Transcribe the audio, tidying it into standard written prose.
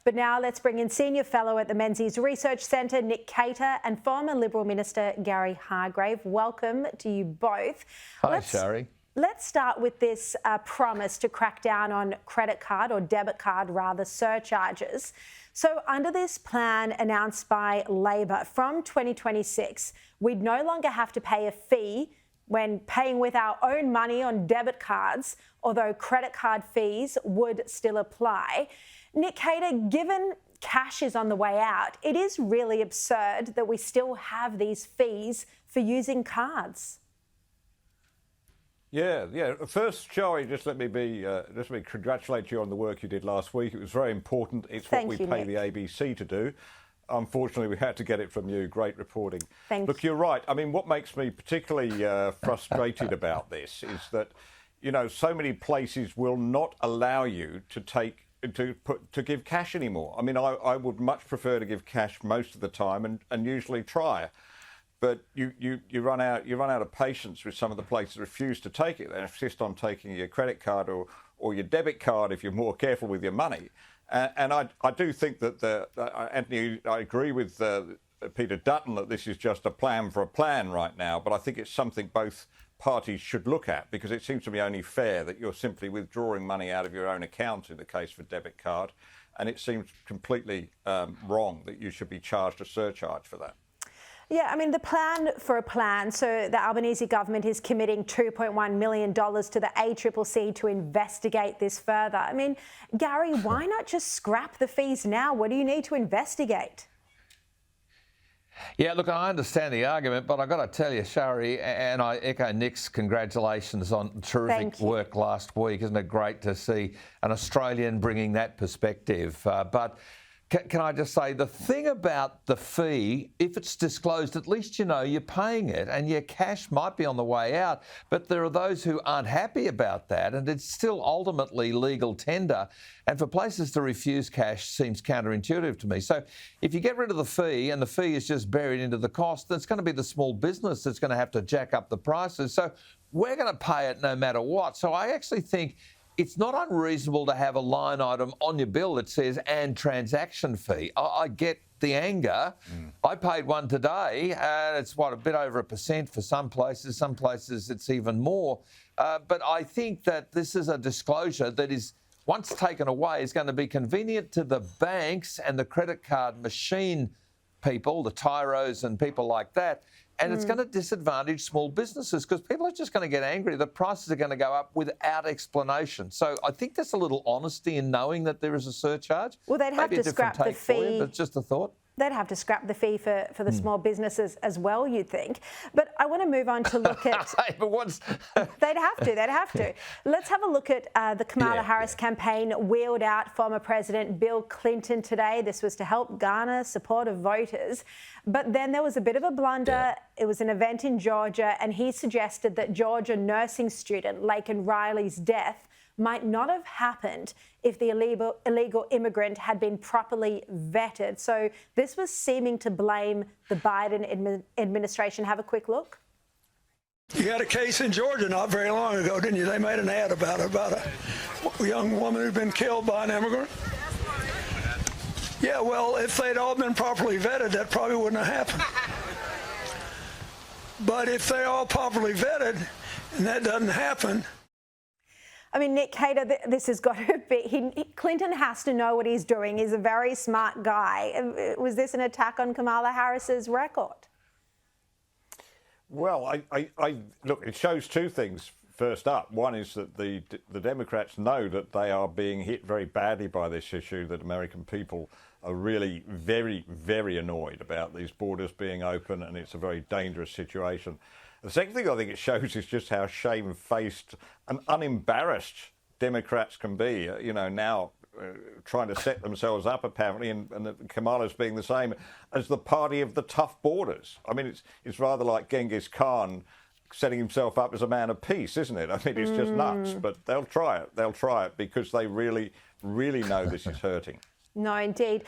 But now let's bring in Senior Fellow at the Menzies Research Centre, Nick Cater, and former Liberal Minister Gary Hargrave. Welcome to you both. Hi, Sharri. Let's start with this promise to crack down on credit card, or debit card rather, surcharges. So under this plan announced by Labor, from 2026, we'd no longer have to pay a fee when paying with our own money on debit cards, although credit card fees would still apply. Nick Cater, given cash is on the way out, it is really absurd that we still have these fees for using cards. Yeah. First, Sharri, just let me congratulate you on the work you did last week. It was very important. It's what we pay the ABC to do. Unfortunately, we had to get it from you. Great reporting. Look, you're right. I mean, what makes me particularly frustrated about this is that, you know, so many places will not allow you to give cash anymore. I mean, I would much prefer to give cash most of the time and usually try. But you run out of patience with some of the places that refuse to take it. They insist on taking your credit card or your debit card if you're more careful with your money. And I do think that Anthony, I agree with Peter Dutton that this is just a plan for a plan right now. But I think it's something both parties should look at, because it seems to me only fair that you're simply withdrawing money out of your own account in the case for debit card. And it seems completely wrong that you should be charged a surcharge for that. Yeah, I mean, the plan for a plan. So the Albanese government is committing $2.1 million to the ACCC to investigate this further. I mean, Gary, why not just scrap the fees now? What do you need to investigate? Yeah, look, I understand the argument, but I've got to tell you, Sharri, and I echo Nick's congratulations on terrific work last week. Isn't it great to see an Australian bringing that perspective? But can I just say, the thing about the fee, if it's disclosed, at least you know you're paying it, and your cash might be on the way out, but there are those who aren't happy about that, and it's still ultimately legal tender. And for places to refuse cash seems counterintuitive to me. So if you get rid of the fee and the fee is just buried into the cost, then it's going to be the small business that's going to have to jack up the prices. So we're going to pay it no matter what. So I actually think it's not unreasonable to have a line item on your bill that says "and transaction fee." I get the anger. I paid one today, and it's a bit over 1% for some places. Some places it's even more. But I think that this is a disclosure that is, once taken away, is going to be convenient to the banks and the credit card machine people, the tyros and people like that. And it's going to disadvantage small businesses, because people are just going to get angry. The prices are going to go up without explanation. So I think there's a little honesty in knowing that there is a surcharge. Well, they'd have to scrap the fee. But just a thought. They'd have to scrap the fee for the small businesses as well, you'd think. But I want to move on to look at... They'd have to. Let's have a look at the Kamala Harris campaign wheeled out former President Bill Clinton today. This was to help garner support of voters. But then there was a bit of a blunder. It was an event in Georgia, and he suggested that Georgia nursing student Laken Riley's death might not have happened if the illegal immigrant had been properly vetted. So this was seeming to blame the Biden administration. Have a quick look. You had a case in Georgia not very long ago, didn't you? They made an ad about a young woman who'd been killed by an immigrant. Yeah, well, if they'd all been properly vetted, that probably wouldn't have happened. But if they're all properly vetted and that doesn't happen... I mean, Nick Cater, this has got to be... Clinton has to know what he's doing. He's a very smart guy. Was this an attack on Kamala Harris's record? Well, look, it shows two things. First up, one is that the Democrats know that they are being hit very badly by this issue, that American people are really very, very annoyed about these borders being open, and it's a very dangerous situation. The second thing I think it shows is just how shamefaced and unembarrassed Democrats can be, you know, now trying to set themselves up, apparently, and Kamala's being the same, as the party of the tough borders. I mean, it's rather like Genghis Khan setting himself up as a man of peace, isn't it? I mean, it's just nuts, but they'll try it. They'll try it because they really, really know this is hurting. No, indeed.